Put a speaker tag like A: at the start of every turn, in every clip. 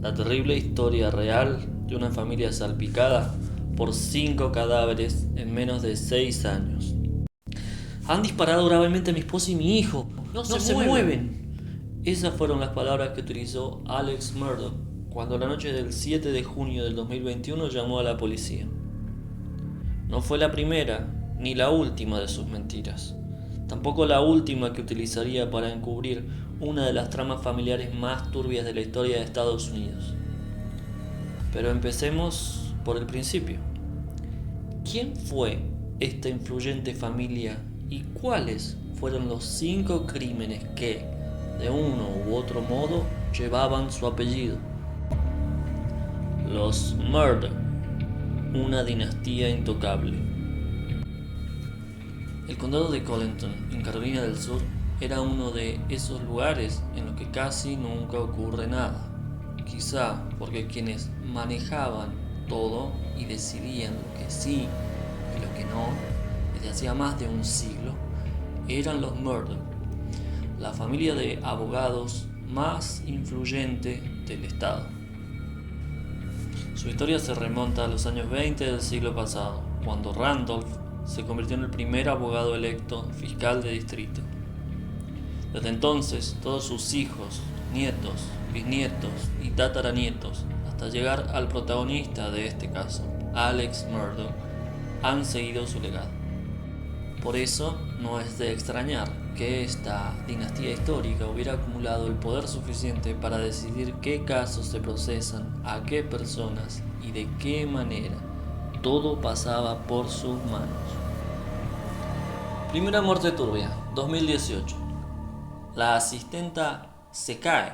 A: la terrible historia real de una familia salpicada por 5 cadáveres en menos de 6 años. Han disparado gravemente a mi esposa y mi hijo. No se mueven. Esas fueron las palabras que utilizó Alex Murdaugh cuando la noche del 7 de junio del 2021 llamó a la policía. No fue la primera ni la última de sus mentiras. Tampoco la última que utilizaría para encubrir una de las tramas familiares más turbias de la historia de Estados Unidos. Pero empecemos por el principio. ¿Quién fue esta influyente familia y cuáles fueron los 5 crímenes que, de uno u otro modo, llevaban su apellido? Los Murdaugh, una dinastía intocable. El condado de Colleton, en Carolina del Sur, era uno de esos lugares en los que casi nunca ocurre nada. Quizá porque quienes manejaban todo y decidían lo que sí y lo que no, desde hacía más de un siglo, eran los Murdaugh, la familia de abogados más influyente del estado. Su historia se remonta a los años 20 del siglo pasado, cuando Randolph se convirtió en el primer abogado electo fiscal de distrito. Desde entonces, todos sus hijos, nietos, bisnietos y tataranietos, hasta llegar al protagonista de este caso, Alex Murdaugh, han seguido su legado. Por eso, no es de extrañar que esta dinastía histórica hubiera acumulado el poder suficiente para decidir qué casos se procesan, a qué personas y de qué manera. Todo pasaba por sus manos. Primera muerte turbia, 2018. La asistenta se cae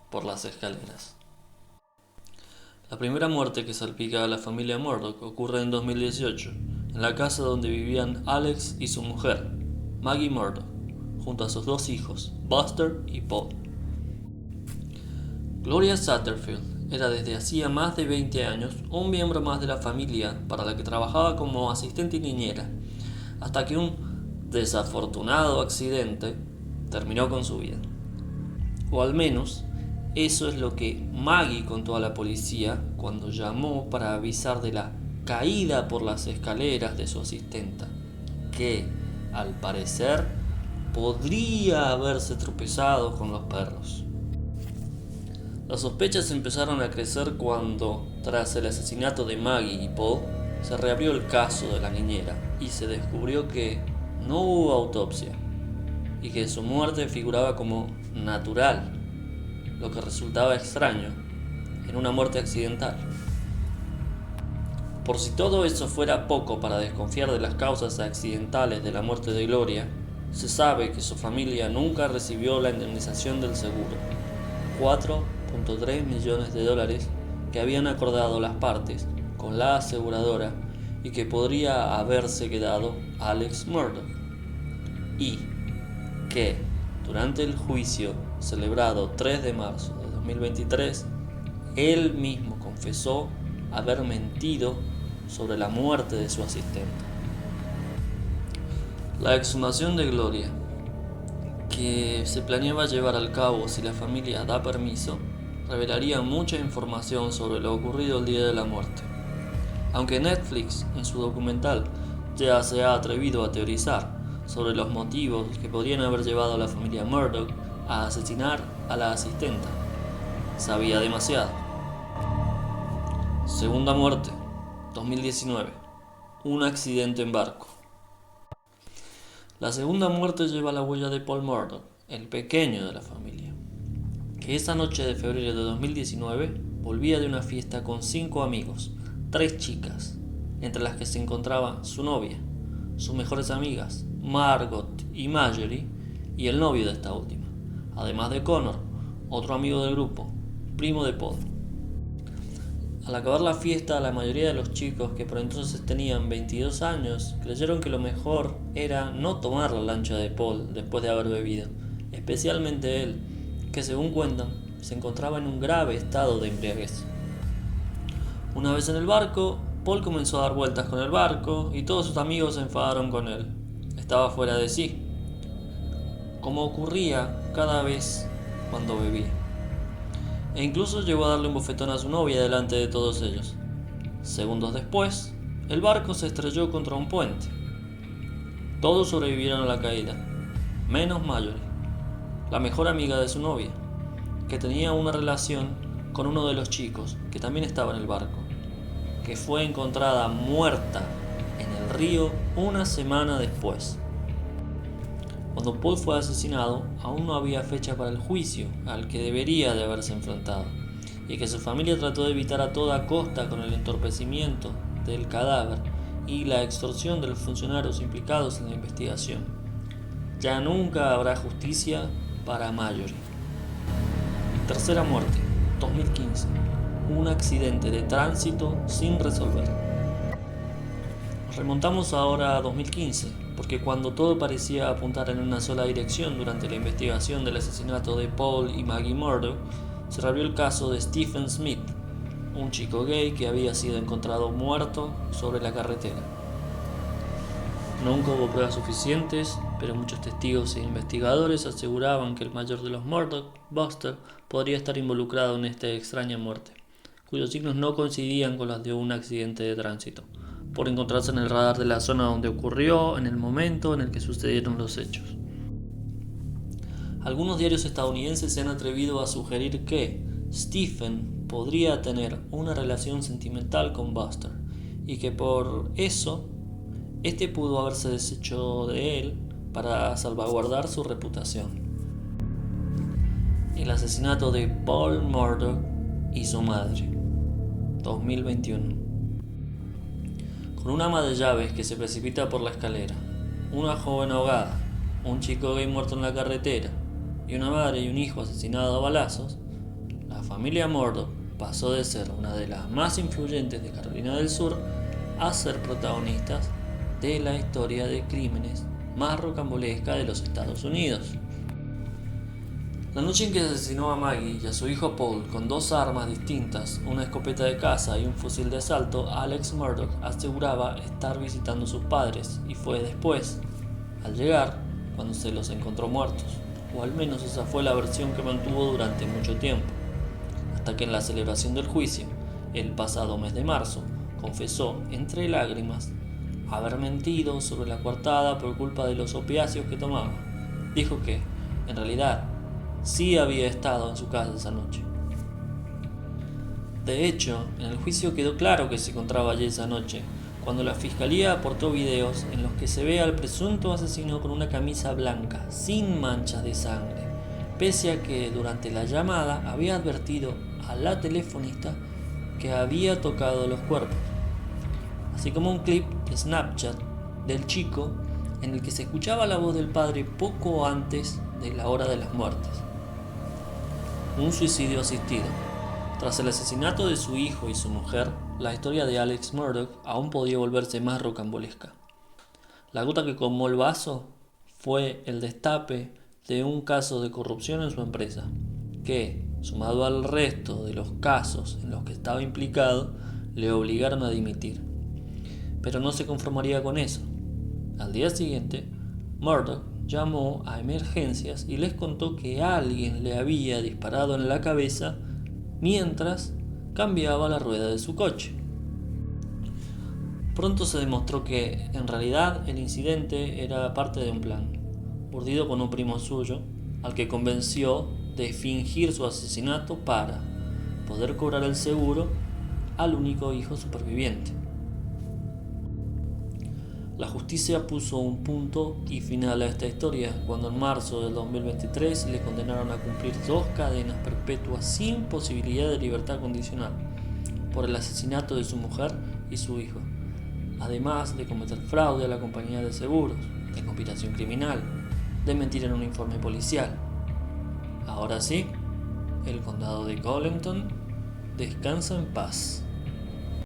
A: por las escaleras. La primera muerte que salpica a la familia Murdaugh ocurre en 2018, en la casa donde vivían Alex y su mujer, Maggie Murdaugh, junto a sus 2 hijos, Buster y Paul. Gloria Satterfield era desde hacía más de 20 años un miembro más de la familia para la que trabajaba como asistente y niñera, hasta que un desafortunado accidente terminó con su vida. O al menos, eso es lo que Maggie contó a la policía cuando llamó para avisar de la caída por las escaleras de su asistenta, que, al parecer, podría haberse tropezado con los perros. Las sospechas empezaron a crecer cuando, tras el asesinato de Maggie y Paul, se reabrió el caso de la niñera y se descubrió que no hubo autopsia y que su muerte figuraba como natural, lo que resultaba extraño en una muerte accidental. Por si todo eso fuera poco para desconfiar de las causas accidentales de la muerte de Gloria, se sabe que su familia nunca recibió la indemnización del seguro, $4.3 millones que habían acordado las partes con la aseguradora y que podría haberse quedado Alex Murdaugh, y que, durante el juicio celebrado 3 de marzo de 2023, él mismo confesó haber mentido sobre la muerte de su asistente. La exhumación de Gloria, que se planeaba llevar al cabo si la familia da permiso, revelaría mucha información sobre lo ocurrido el día de la muerte. Aunque Netflix, en su documental, ya se ha atrevido a teorizar sobre los motivos que podrían haber llevado a la familia Murdaugh a asesinar a la asistenta, sabía demasiado. Segunda muerte, 2019. Un accidente en barco. La segunda muerte lleva la huella de Paul Murdaugh, el pequeño de la familia, que esa noche de febrero de 2019 volvía de una fiesta con 5 amigos, 3 chicas, entre las que se encontraba su novia, sus mejores amigas, Margot y Marjorie, y el novio de esta última, además de Connor, otro amigo del grupo, primo de Paul. Al acabar la fiesta, la mayoría de los chicos, que por entonces tenían 22 años, creyeron que lo mejor era no tomar la lancha de Paul después de haber bebido, especialmente él, que según cuentan, se encontraba en un grave estado de embriaguez. Una vez en el barco, Paul comenzó a dar vueltas con el barco y todos sus amigos se enfadaron con él. Estaba fuera de sí, como ocurría cada vez cuando bebía. e incluso llegó a darle un bofetón a su novia delante de todos ellos. Segundos después, el barco se estrelló contra un puente. Todos sobrevivieron a la caída, menos Mallory, la mejor amiga de su novia, que tenía una relación con uno de los chicos que también estaba en el barco, que fue encontrada muerta en el río una semana después. Cuando Paul fue asesinado, aún no había fecha para el juicio al que debería de haberse enfrentado, y que su familia trató de evitar a toda costa con el entorpecimiento del cadáver y la extorsión de los funcionarios implicados en la investigación. Ya nunca habrá justicia para Mallory. Tercera muerte, 2015. Un accidente de tránsito sin resolver. Nos remontamos ahora a 2015, porque cuando todo parecía apuntar en una sola dirección durante la investigación del asesinato de Paul y Maggie Murdock, se reabrió el caso de Stephen Smith, un chico gay que había sido encontrado muerto sobre la carretera. Nunca hubo pruebas suficientes, pero muchos testigos e investigadores aseguraban que el mayor de los Murdock, Buster, podría estar involucrado en esta extraña muerte, cuyos signos no coincidían con los de un accidente de tránsito, por encontrarse en el radar de la zona donde ocurrió en el momento en el que sucedieron los hechos. Algunos diarios estadounidenses se han atrevido a sugerir que Stephen podría tener una relación sentimental con Buster y que por eso este pudo haberse deshecho de él para salvaguardar su reputación. El asesinato de Paul Murdock y su madre, 2021. Con un ama de llaves que se precipita por la escalera, una joven ahogada, un chico gay muerto en la carretera y una madre y un hijo asesinados a balazos, la familia Murdock pasó de ser una de las más influyentes de Carolina del Sur a ser protagonistas de la historia de crímenes más rocambolesca de los Estados Unidos. La noche en que asesinó a Maggie y a su hijo Paul con dos armas distintas, una escopeta de caza y un fusil de asalto, Alex Murdock aseguraba estar visitando a sus padres y fue después, al llegar, cuando se los encontró muertos, o al menos esa fue la versión que mantuvo durante mucho tiempo, hasta que en la celebración del juicio, el pasado mes de marzo, confesó, entre lágrimas, haber mentido sobre la coartada por culpa de los opiáceos que tomaba. Dijo que, en realidad, sí había estado en su casa esa noche. De hecho, en el juicio quedó claro que se encontraba allí esa noche, cuando la fiscalía aportó videos en los que se ve al presunto asesino con una camisa blanca, sin manchas de sangre, pese a que durante la llamada había advertido a la telefonista que había tocado los cuerpos, así como un clip de Snapchat del chico en el que se escuchaba la voz del padre poco antes de la hora de las muertes. Un suicidio asistido. Tras el asesinato de su hijo y su mujer, la historia de Alex Murdock aún podía volverse más rocambolesca. La gota que colmó el vaso fue el destape de un caso de corrupción en su empresa, que, sumado al resto de los casos en los que estaba implicado, le obligaron a dimitir. Pero no se conformaría con eso. Al día siguiente, Murdock llamó a emergencias y les contó que alguien le había disparado en la cabeza mientras cambiaba la rueda de su coche. Pronto se demostró que, en realidad, el incidente era parte de un plan, urdido con un primo suyo, al que convenció de fingir su asesinato para poder cobrar el seguro al único hijo superviviente. La justicia puso un punto y final a esta historia cuando en marzo del 2023 le condenaron a cumplir 2 cadenas perpetuas sin posibilidad de libertad condicional por el asesinato de su mujer y su hijo, además de cometer fraude a la compañía de seguros, de conspiración criminal, de mentir en un informe policial. Ahora sí, el condado de Colleton descansa en paz.